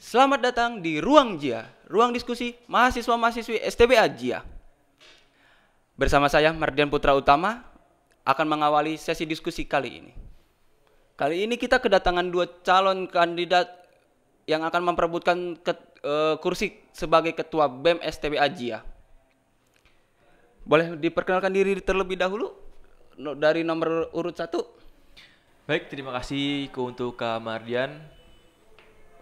Selamat datang di Ruang Jia, ruang diskusi mahasiswa-mahasiswi STBA Jia. Bersama saya Mardian Putra Utama akan mengawali sesi diskusi kali ini. Kali ini kita kedatangan dua calon kandidat yang akan memperebutkan kursi sebagai ketua BEM STBA Jia. Boleh diperkenalkan diri terlebih dahulu dari nomor urut 1. Baik, terima kasih untuk Kak Mardian.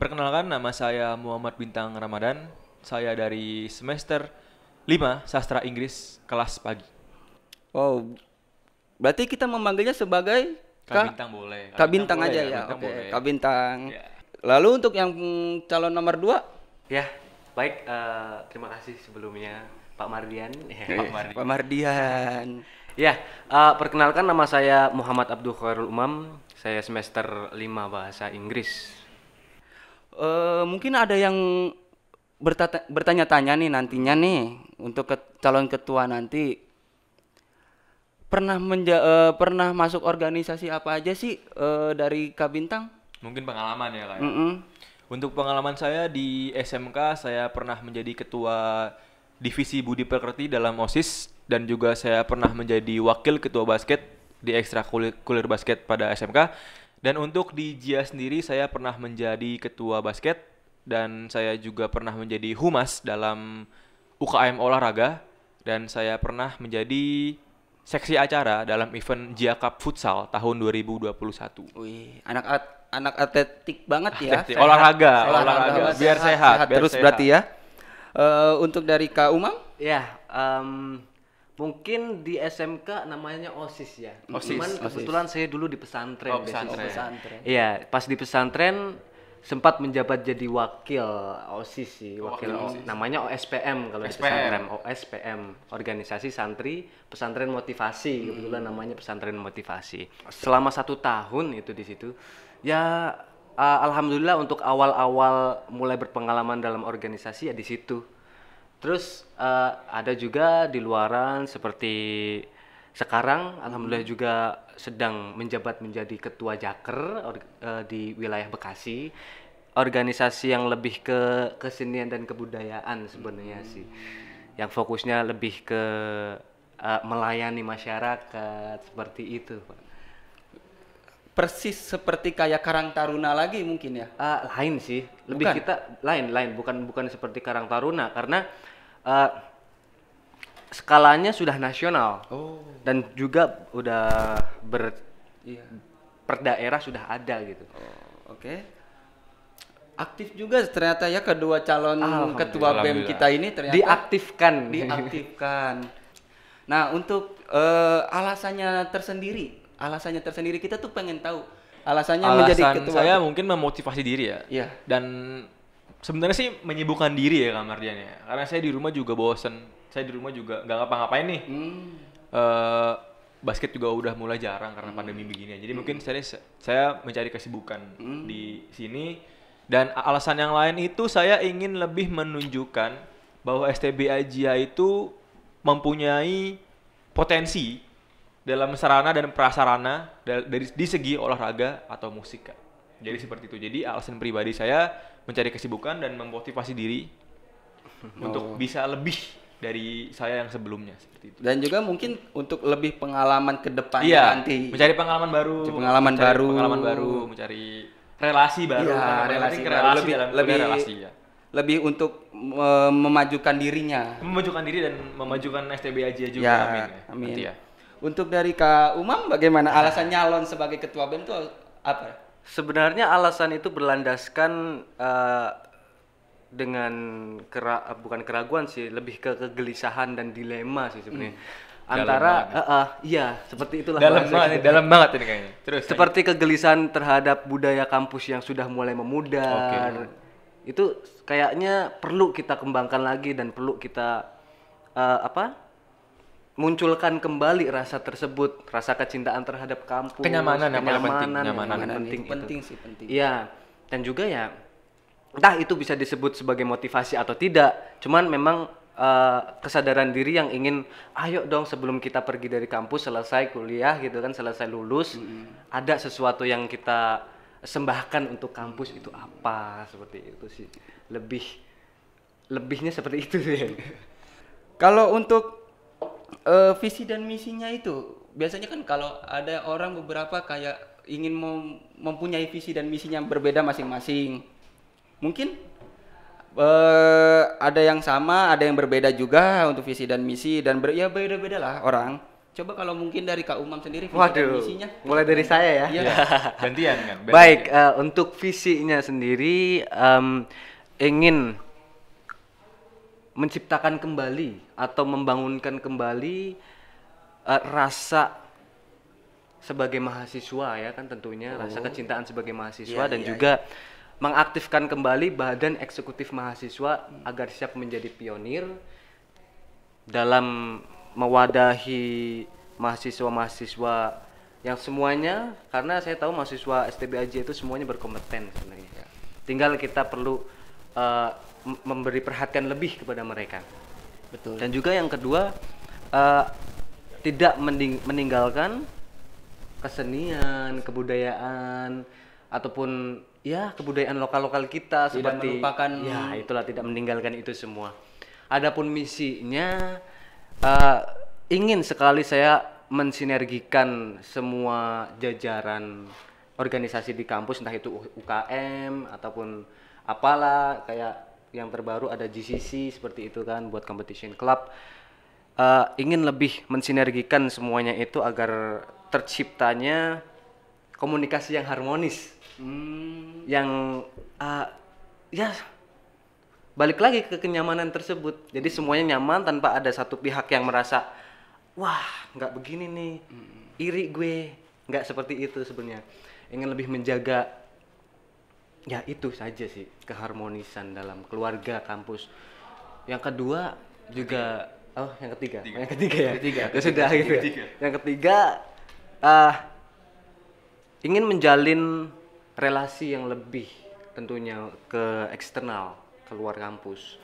Perkenalkan, nama saya Muhammad Bintang Ramadan. Saya dari semester 5 Sastra Inggris kelas pagi. Oh, berarti kita memanggilnya sebagai Kak Bintang boleh. Kak Bintang aja boleh, ya. Kak Bintang Oke, boleh. Kak Bintang. Ya. Lalu untuk yang calon nomor 2, Ya, baik. Terima kasih sebelumnya Pak Mardian. Pak Mardian. Ya, perkenalkan nama saya Muhammad Abdul Khairul Umam. Saya semester 5 Bahasa Inggris. Mungkin ada yang bertanya-tanya nih nantinya nih untuk calon ketua nanti pernah masuk organisasi apa aja sih dari Kak Bintang? Mungkin pengalaman ya Kak. Mm-mm. Untuk pengalaman saya di SMK, saya pernah menjadi ketua divisi Budi Pekerti dalam OSIS, dan juga saya pernah menjadi wakil ketua basket di ekstrakurikuler basket pada SMK. Dan untuk di JIA sendiri, saya pernah menjadi ketua basket, dan saya juga pernah menjadi humas dalam UKM olahraga, dan saya pernah menjadi seksi acara dalam event JIA Cup Futsal tahun 2021. Wih, anak atletik banget ya. Atletik, olahraga, Olahraga. biar sehat, biar terus sehat. berarti ya. Untuk dari Kak Umam? Ya, mungkin di SMK namanya OSIS ya. OSIS. Cuman kebetulan saya dulu di pesantren. Oh, di pesantren. situ. Pesantren. Iya, pas di pesantren sempat menjabat jadi wakil OSIS sih, wakil OSIS. namanya OSPM kalau di SPM. pesantren, OSPM, Organisasi Santri Pesantren Motivasi, kebetulan namanya Pesantren Motivasi. Selama 1 tahun itu di situ, ya alhamdulillah untuk awal-awal mulai berpengalaman dalam organisasi ya di situ. Terus ada juga di luaran seperti sekarang alhamdulillah juga sedang menjabat menjadi ketua Jaker di wilayah Bekasi. Organisasi yang lebih ke kesenian dan kebudayaan sebenarnya sih. Yang fokusnya lebih ke melayani masyarakat seperti itu, Pak. Persis seperti kayak Karang Taruna lagi mungkin ya. Lain sih, lebih Bukan? kita lain bukan seperti Karang Taruna karena skalanya sudah nasional. Oh, Dan juga udah iya. per daerah sudah ada gitu. Oke. Aktif juga ternyata ya kedua calon ketua BEM Alhamdulillah. kita ini ternyata diaktifkan. Nah, untuk alasannya tersendiri kita tuh pengen tahu alasannya menjadi Alasan ketua. saya mungkin memotivasi diri ya. Iya. Dan sebenarnya sih menyibukkan diri ya Kak Mardian ya. Karena saya di rumah juga bosen. Saya di rumah juga nggak ngapa-ngapain nih. Basket juga udah mulai jarang karena pandemi begini. Jadi mungkin saya mencari kesibukan di sini. Dan alasan yang lain itu saya ingin lebih menunjukkan bahwa STBA Jia itu mempunyai potensi dalam sarana dan prasarana di segi olahraga atau musik, Kak. Jadi seperti itu. Jadi alasan pribadi saya mencari kesibukan dan memotivasi diri untuk bisa lebih dari saya yang sebelumnya seperti itu. Dan juga mungkin untuk lebih pengalaman ke depannya Iya, nanti. mencari pengalaman baru, Pengalaman baru. mencari relasi baru. Iya, Karena relasi penting baru. relasi dalam relasi ya. Lebih untuk memajukan dirinya. Memajukan diri dan memajukan STBA Jia juga. Ya, Amin. amin. Nanti ya. Untuk dari Kak Umam bagaimana alasan nyalon sebagai ketua BEM itu apa? Sebenarnya alasan itu berlandaskan dengan bukan keraguan sih, lebih ke kegelisahan dan dilema sih sebenarnya. Antara iya, seperti itulah bahasa kita. Dalam banget ini kayaknya. Terus Seperti kegelisahan terhadap budaya kampus yang sudah mulai memudar. Itu kayaknya perlu kita kembangkan lagi dan perlu kita munculkan kembali rasa tersebut, rasa kecintaan terhadap kampus, Kenyamanan yang paling penting, yang kenyamanan. paling penting, Penting itu. sih, penting. Iya, dan juga ya entah itu bisa disebut sebagai motivasi atau tidak, cuman memang kesadaran diri yang ingin ayo dong sebelum kita pergi dari kampus, selesai kuliah gitu kan, selesai lulus, ada sesuatu yang kita sembahkan untuk kampus itu apa, seperti itu sih. Lebihnya seperti itu sih. Kalau untuk visi dan misinya itu biasanya kan kalau ada orang beberapa kayak ingin mempunyai visi dan misinya berbeda masing-masing. Mungkin ada yang sama, ada yang berbeda juga untuk visi dan misi dan ya beda-beda lah orang. Coba kalau mungkin dari Kak Umam sendiri visi dan misinya. Mulai dari saya ya. Iya. Gantian kan. Baik, untuk visinya sendiri ingin menciptakan kembali atau membangunkan kembali rasa sebagai mahasiswa ya kan tentunya, rasa kecintaan sebagai mahasiswa dan juga mengaktifkan kembali badan eksekutif mahasiswa agar siap menjadi pionir dalam mewadahi mahasiswa-mahasiswa yang semuanya, karena saya tahu mahasiswa STBAJ itu semuanya berkompeten sebenarnya. Tinggal kita perlu memberi perhatian lebih kepada mereka. Betul. Dan juga yang kedua tidak meninggalkan kesenian, kebudayaan ataupun ya kebudayaan lokal-lokal kita, Tidak seperti melupakan ya itulah, tidak meninggalkan itu semua. Adapun misinya ingin sekali saya mensinergikan semua jajaran organisasi di kampus, entah itu UKM ataupun apalah, kayak yang terbaru ada GCC seperti itu kan, buat competition club. Ingin lebih mensinergikan semuanya itu agar terciptanya komunikasi yang harmonis, yang ya balik lagi ke kenyamanan tersebut. Jadi semuanya nyaman tanpa ada satu pihak yang merasa wah nggak begini nih, iri gue, nggak seperti itu sebenarnya. Ingin lebih menjaga ya itu saja sih, keharmonisan dalam keluarga kampus. Yang kedua juga yang ketiga ya. Ya sudah gitu. Yang ketiga ingin menjalin relasi yang lebih tentunya ke eksternal, keluar kampus.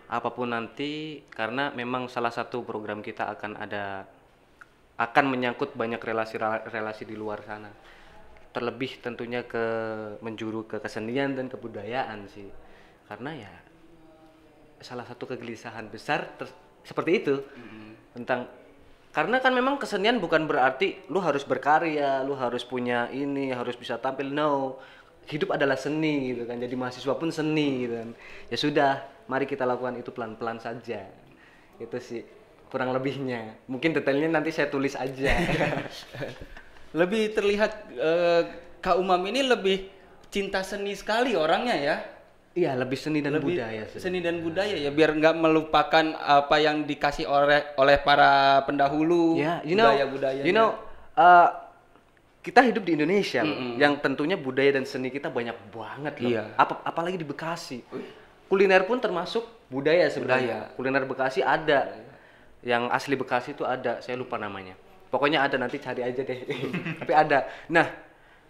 Apapun nanti, karena memang salah satu program kita akan menyangkut banyak relasi di luar sana. Terlebih tentunya menjuru ke kesenian dan kebudayaan sih, karena ya salah satu kegelisahan besar seperti itu tentang, karena kan memang kesenian bukan berarti lu harus berkarya, lu harus punya ini, harus bisa tampil. No, hidup adalah seni gitu kan, jadi mahasiswa pun seni gitu kan. Ya sudah, mari kita lakukan itu pelan-pelan saja. Itu sih kurang lebihnya, mungkin detailnya nanti saya tulis aja. Lebih terlihat Kak Umam ini lebih cinta seni sekali orangnya ya. Iya, lebih seni dan Lebih budaya sih. seni dan budaya ya, biar nggak melupakan apa yang dikasih oleh para pendahulu. Ya, budaya-budayanya. Kita hidup di Indonesia loh, yang tentunya budaya dan seni kita banyak banget loh. Iya. Apalagi di Bekasi. Kuliner pun termasuk budaya sebenarnya. Kuliner Bekasi ada. Yang asli Bekasi itu ada, saya lupa namanya. Pokoknya ada, nanti cari aja deh. Tapi ada. Nah,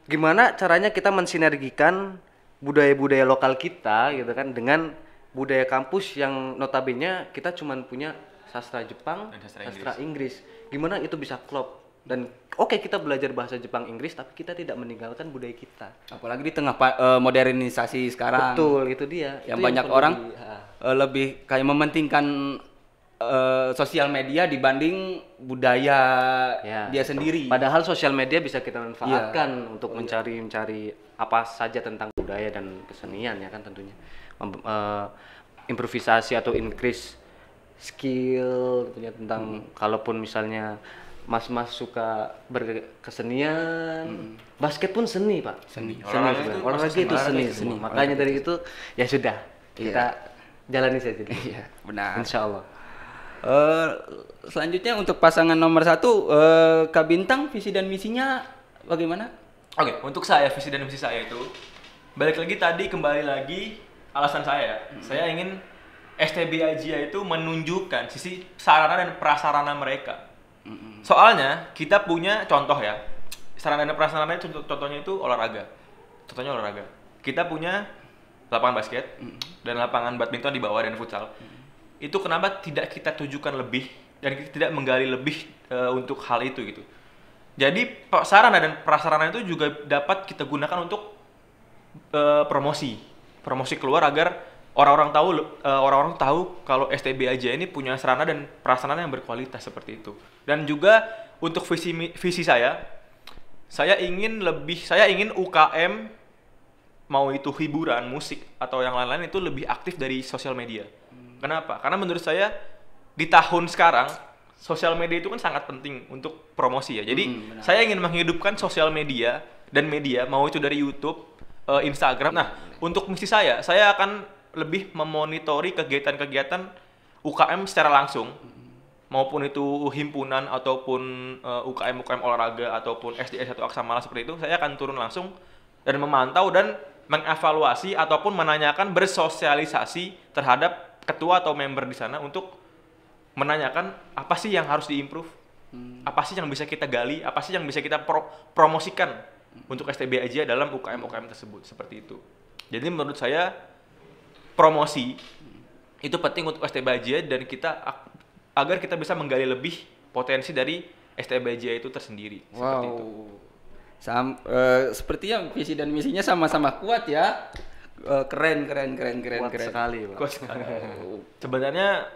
gimana caranya kita mensinergikan budaya-budaya lokal kita gitu kan dengan budaya kampus yang notabene kita cuman punya sastra Jepang dan sastra Inggris. Gimana itu bisa klop? Dan oke, kita belajar bahasa Jepang Inggris, tapi kita tidak meninggalkan budaya kita. Apalagi di tengah modernisasi sekarang. Betul, itu dia. Yang itu banyak orang lebih kayak mementingkan sosial media dibanding budaya dia sendiri. Padahal sosial media bisa kita manfaatkan untuk mencari apa saja tentang budaya dan kesenian ya kan tentunya. Improvisasi atau increase skill tentunya tentang kalaupun misalnya mas-mas suka berkesenian, basket pun seni, Pak. Seni. Olahraga itu seni. Makanya dari itu ya sudah, kita jalani saja. Iya, benar. Insya Allah. Selanjutnya untuk pasangan nomor 1, Kak Bintang, visi dan misinya bagaimana? Oke, untuk saya visi dan misi saya itu kembali lagi alasan saya. Saya ingin STB Ajia itu menunjukkan sisi sarana dan prasarana mereka. Soalnya kita punya contoh ya, sarana dan prasarana contohnya itu olahraga. Contohnya olahraga. Kita punya lapangan basket dan lapangan badminton di bawah dan futsal. Itu kenapa tidak kita tujukan lebih dan kita tidak menggali lebih untuk hal itu gitu. Jadi sarana dan prasarana itu juga dapat kita gunakan untuk promosi keluar agar orang-orang tahu kalau STB aja ini punya sarana dan prasarana yang berkualitas seperti itu. Dan juga untuk visi saya ingin UKM mau itu hiburan, musik atau yang lain-lain itu lebih aktif dari sosial media. Kenapa? Karena menurut saya di tahun sekarang sosial media itu kan sangat penting untuk promosi ya. Jadi saya ingin menghidupkan sosial media dan media mau itu dari YouTube, Instagram. Nah, untuk misi saya akan lebih memonitori kegiatan-kegiatan UKM secara langsung, maupun itu himpunan ataupun UKM olahraga ataupun SDS atau Aksamala seperti itu. Saya akan turun langsung dan memantau dan mengevaluasi ataupun menanyakan, bersosialisasi terhadap ketua atau member di sana untuk menanyakan apa sih yang harus diimprove, apa sih yang bisa kita gali, apa sih yang bisa kita promosikan untuk STB aja dalam UKM tersebut, seperti itu. Jadi menurut saya promosi itu penting untuk STB aja dan agar kita bisa menggali lebih potensi dari STB aja itu tersendiri. Seperti itu. Sepertinya visi dan misinya sama-sama kuat ya. Keren sekali, Pak. Kuat sekali. Sebenarnya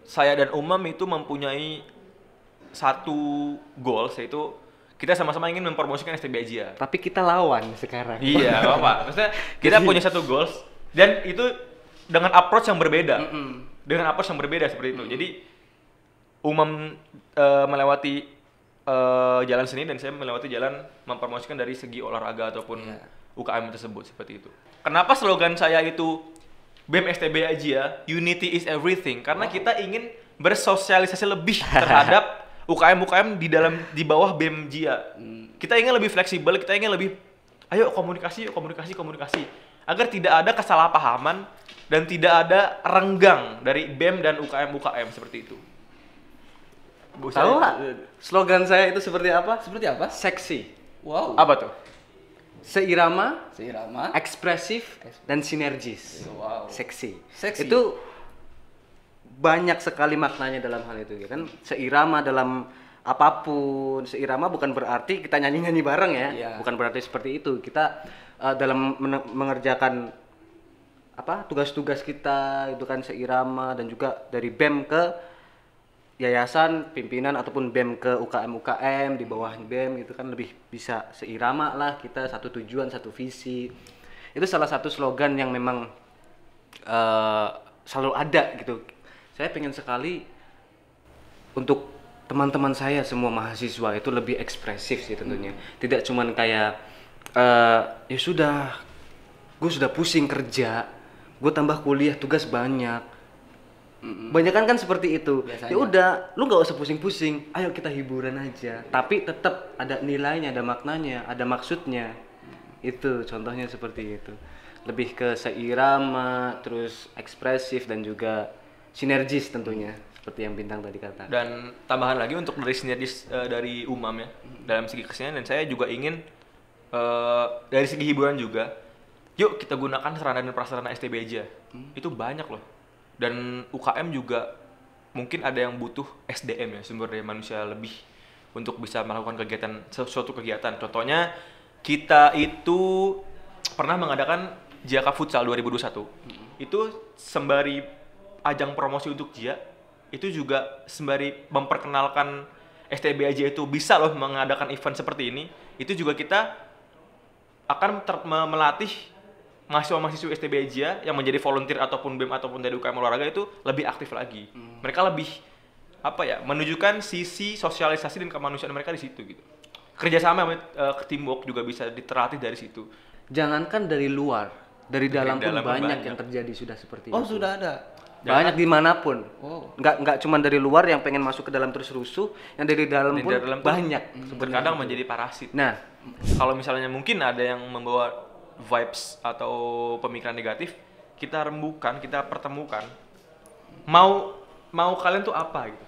saya dan Umam itu mempunyai satu goal, yaitu kita sama-sama ingin mempromosikan STB aja. Tapi kita lawan sekarang. Iya, apa? Maksudnya kita punya satu goals dan itu dengan approach yang berbeda. Dengan approach yang berbeda seperti itu. Jadi Umam melewati jalan seni dan saya melewati jalan mempromosikan dari segi olahraga ataupun UKM tersebut, seperti itu. Kenapa slogan saya itu BEM STB aja, Unity is Everything? Karena kita ingin bersosialisasi lebih terhadap UKM di bawah BEM JIA. Kita ingin lebih fleksibel, kita ingin lebih ayo komunikasi, agar tidak ada kesalahpahaman dan tidak ada renggang dari BEM dan UKM seperti itu. Tahu nggak slogan saya itu seperti apa? Seperti apa? Seksi. Wow. Apa tuh? Seirama, ekspresif, dan sinergis. Wow. Seksi. Seksi. Itu banyak sekali maknanya dalam hal itu, ya kan? Seirama dalam apapun. Seirama bukan berarti kita nyanyi-nyanyi bareng ya. Iya. Bukan berarti seperti itu. Kita dalam mengerjakan tugas-tugas kita itu kan seirama, dan juga dari BEM ke yayasan, pimpinan ataupun BEM ke UKM di bawah BEM gitu kan, lebih bisa seirama lah, kita satu tujuan, satu visi. Itu salah satu slogan yang memang selalu ada gitu. Saya pengen sekali untuk teman-teman saya semua mahasiswa itu lebih ekspresif sih tentunya. Tidak cuman kayak ya sudah, gue sudah pusing kerja, gue tambah kuliah, tugas banyak. Banyakan kan seperti itu. Ya udah, lu nggak usah pusing-pusing. Ayo kita hiburan aja. Tapi tetap ada nilainya, ada maknanya, ada maksudnya. Itu contohnya seperti itu. Lebih ke seirama, terus ekspresif dan juga sinergis tentunya. Seperti yang Bintang tadi kata. Dan tambahan lagi untuk dari sinergis dari Umam ya, dalam segi kesenian, dan saya juga ingin dari segi hiburan juga. Yuk kita gunakan sarana dan prasarana STB aja. Itu banyak loh. Dan UKM juga mungkin ada yang butuh SDM ya, sumber daya manusia lebih, untuk bisa melakukan suatu kegiatan. Contohnya kita itu pernah mengadakan JIA Cup Futsal 2021. Itu sembari ajang promosi untuk JIA, itu juga sembari memperkenalkan STB aja itu bisa loh mengadakan event seperti ini. Itu juga kita akan melatih mahasiswa-mahasiswa STB aja yang menjadi volunteer ataupun BEM ataupun dari UKM olahraga itu lebih aktif lagi. Mereka lebih menunjukkan sisi sosialisasi dan kemanusiaan mereka di situ gitu. Kerjasama teamwork juga bisa terlatih dari situ. Jangankan dari luar, dari dalam pun banyak yang terjadi sudah seperti itu. Oh, sudah ada. Banyak dimanapun. Oh. Nggak cuma dari luar yang pengen masuk ke dalam terus rusuh, yang dari dalam pun banyak. Terkadang menjadi parasit. Nah, kalau misalnya mungkin ada yang membawa vibes atau pemikiran negatif, kita rembukan, kita pertemukan. Mau kalian tuh apa gitu?